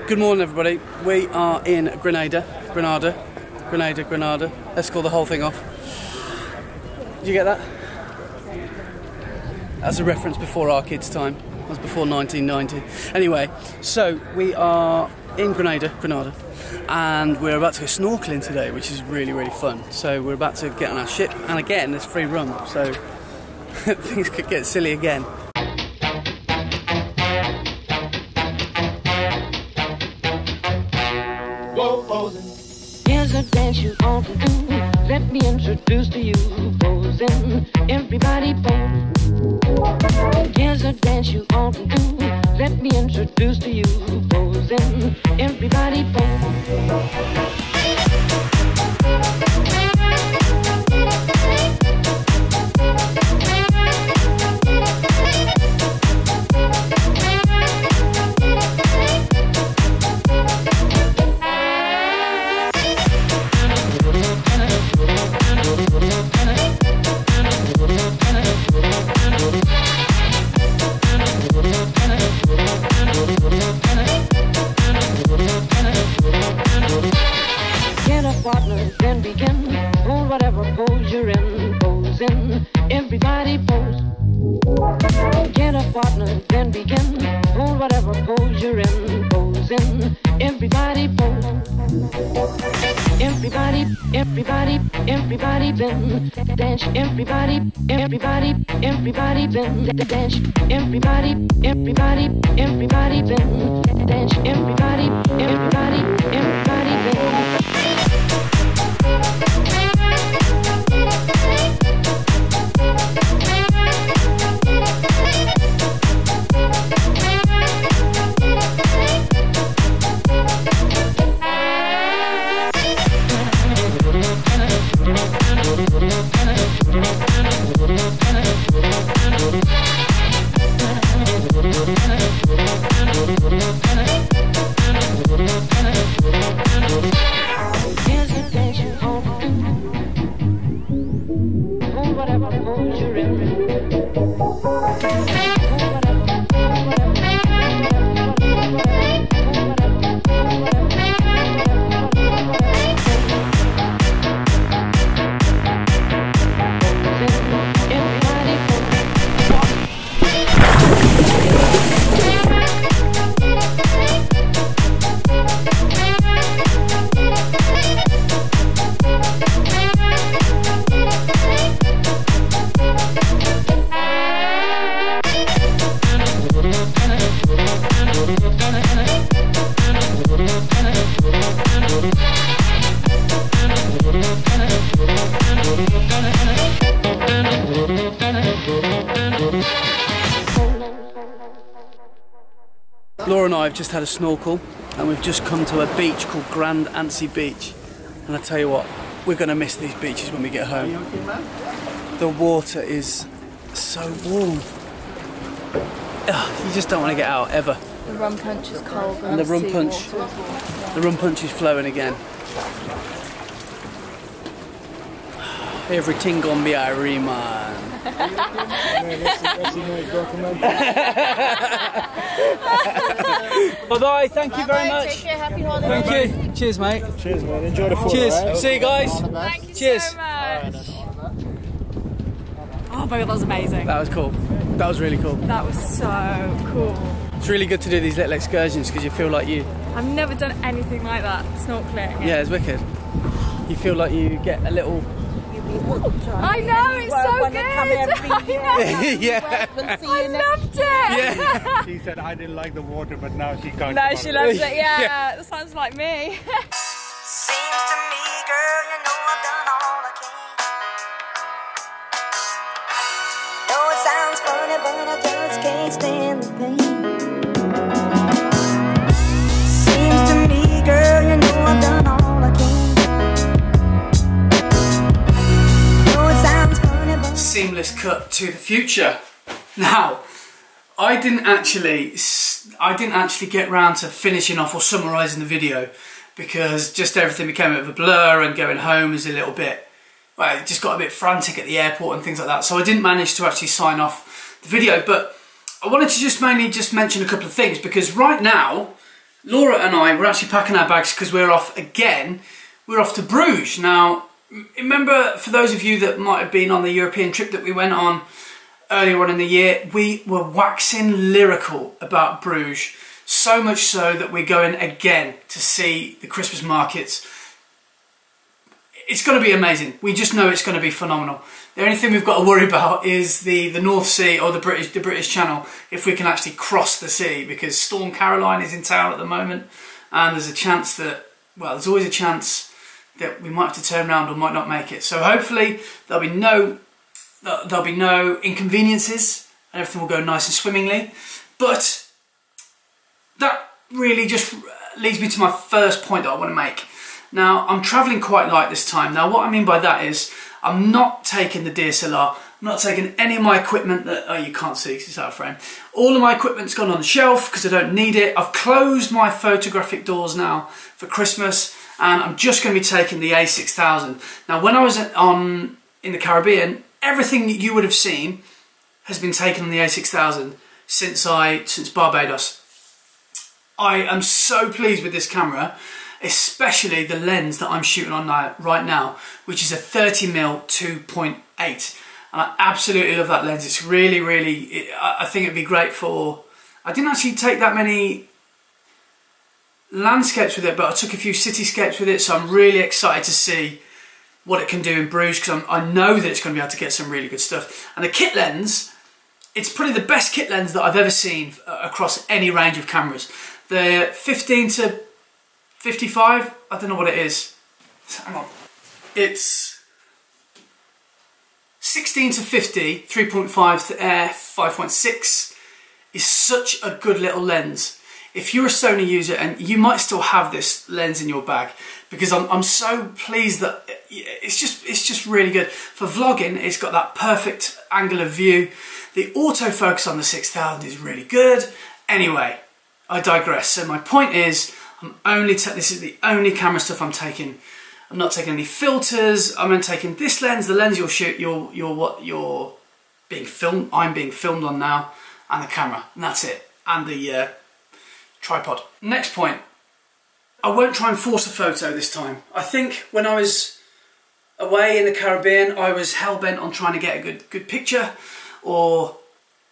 Good morning, everybody. We are in Grenada. Let's call the whole thing off. Did you get that? That's a reference before our kids' time. That was before 1990. Anyway, so we are in Grenada, and we're about to go snorkeling today, which is really, really fun. So we're about to get on our ship, and again, there's free rum, so things could get silly again. Here's a dance you ought to do. Let me introduce to you posing. Everybody pose. Here's a dance you ought to do. Let me introduce to you posing. Everybody pose. Partner, then begin. Hold whatever pose you're in. Posing, everybody pose. Get a partner, then begin. Hold whatever pose you're in. Posing, everybody pose. Everybody then dance. Everybody then dance. Everybody then dance. Everybody then. Laura and I have just had a snorkel, and we've just come to a beach called Grand Anse Beach. And I tell you what, we're going to miss these beaches when we get home. The water is so warm. Ugh, you just don't want to get out ever. The rum punch is cold. And the rum punch is flowing again. Everything gonna be Irie, man. Bye bye, thank you very much. Take care, happy holidays. Thank you. Cheers, mate. Cheers, man. Enjoy the food. Cheers. Right? See you guys. Thank you Cheers. so much. Oh my god, that was amazing. That was cool. That was really cool. That was so cool. It's really good to do these little excursions because you feel like you... I've never done anything like that, snorkeling. Yeah, it's wicked. You feel like you get a little... I know, it's so good. Yeah. I loved it. Yeah. She said I didn't like the water, but now she can't. No, she loves it. Yeah, Yeah. that sounds like me. Seems to me, girl, you know I've done all I can. Know it sounds funny, but I just can't stand the pain. Seems to me, girl, you know I've done all I can. Know it sounds funny, but Seamless cut to the future. Now, I didn't actually get round to finishing off or summarising the video because just everything became a bit of a blur, and going home is a little bit, well, it just got a bit frantic at the airport and things like that. So I didn't manage to actually sign off the video, but I wanted to just mainly mention a couple of things, because right now Laura and I were actually packing our bags because we're off again. We're off to Bruges. Now, remember, for those of you that might have been on the European trip that we went on earlier on in the year, we were waxing lyrical about Bruges. So much so that we're going again to see the Christmas markets. It's going to be amazing. We just know it's going to be phenomenal. The only thing we've got to worry about is the North Sea or the British Channel, if we can actually cross the sea, because Storm Caroline is in town at the moment, and there's a chance that, well, there's always a chance that we might have to turn around or might not make it. So hopefully there'll be no inconveniences and everything will go nice and swimmingly. But that really just leads me to my first point that I want to make. Now, I'm travelling quite light this time. Now, what I mean by that is I'm not taking the DSLR. I'm not taking any of my equipment that, oh, you can't see because it's out of frame. All of my equipment's gone on the shelf because I don't need it. I've closed my photographic doors now for Christmas, and I'm just going to be taking the A6000. Now, when I was in the Caribbean, everything that you would have seen has been taken on the A6000 since Barbados. I am so pleased with this camera, especially the lens that I'm shooting on right now, which is a 30mm 2.8. And I absolutely love that lens. It's really, really, I think it'd be great for, I didn't actually take that many landscapes with it, but I took a few cityscapes with it, so I'm really excited to see what it can do in Bruges, because I know that it's going to be able to get some really good stuff. And the kit lens, it's probably the best kit lens that I've ever seen across any range of cameras. The 15 to 55, I don't know what it is. Hang on. It's 16 to 50, 3.5 to 5.6 is such a good little lens. If you're a Sony user, and you might still have this lens in your bag, because I'm so pleased that it's just really good. For vlogging, it's got that perfect angle of view. The autofocus on the 6000 is really good. Anyway, I digress. So my point is, this is the only camera stuff I'm taking. I'm not taking any filters. I'm taking this lens, the lens you're being filmed. I'm being filmed on now, and the camera, and that's it. And the tripod. Next point. I won't try and force a photo this time. I think when I was away in the Caribbean, I was hell-bent on trying to get a good picture. Or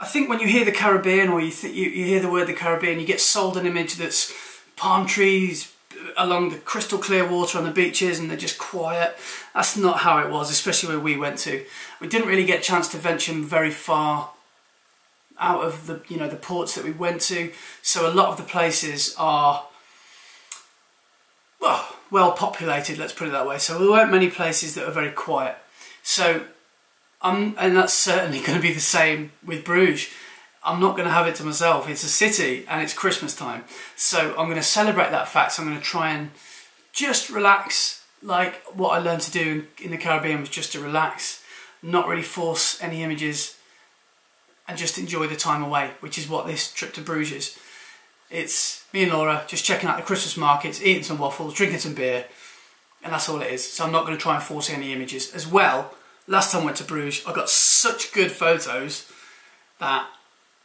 I think when you hear the Caribbean, or you hear the word the Caribbean, you get sold an image that's palm trees along the crystal clear water on the beaches, and they're just quiet. That's not how it was, especially where we went to. We didn't really get a chance to venture very far out of the the ports that we went to, so a lot of the places are well populated, let's put it that way. So there weren't many places that are very quiet. So and that's certainly going to be the same with Bruges. I'm not going to have it to myself. It's a city and it's Christmas time, so I'm going to celebrate that fact. So I'm going to try and just relax, like what I learned to do in the Caribbean was just to relax, not really force any images, and just enjoy the time away, which is what this trip to Bruges is. It's me and Laura just checking out the Christmas markets, eating some waffles, drinking some beer, and that's all it is. So I'm not going to try and force any images. As well, last time I went to Bruges, I got such good photos that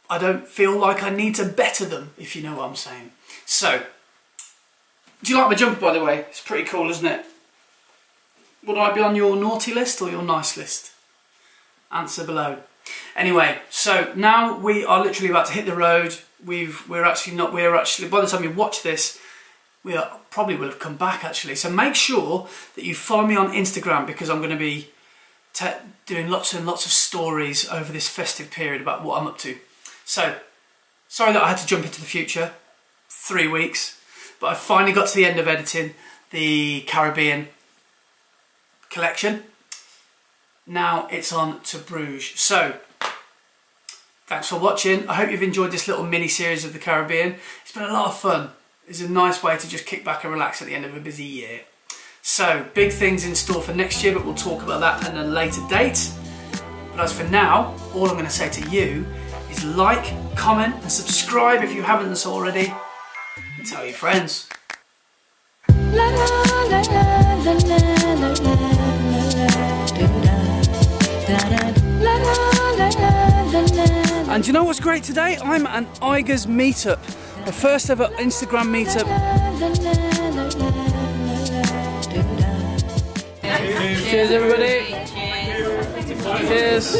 I don't feel like I need to better them, if you know what I'm saying. So, do you like my jumper, by the way? It's pretty cool, isn't it? Would I be on your naughty list or your nice list? Answer below. Anyway, so now we are literally about to hit the road. We're actually by the time you watch this, probably will have come back actually. So make sure that you follow me on Instagram, because I'm going to be doing lots and lots of stories over this festive period about what I'm up to. So, sorry that I had to jump into the future, 3 weeks, but I finally got to the end of editing the Caribbean collection. Now it's on to Bruges. So, thanks for watching. I hope you've enjoyed this little mini-series of the Caribbean. It's been a lot of fun. It's a nice way to just kick back and relax at the end of a busy year. So, big things in store for next year, but we'll talk about that at a later date. But as for now, all I'm going to say to you is like, comment and subscribe if you haven't done so already, and tell your friends. And you know what's great today? I'm at an Igers meetup My first ever Instagram meetup. Cheers, everybody. Cheers.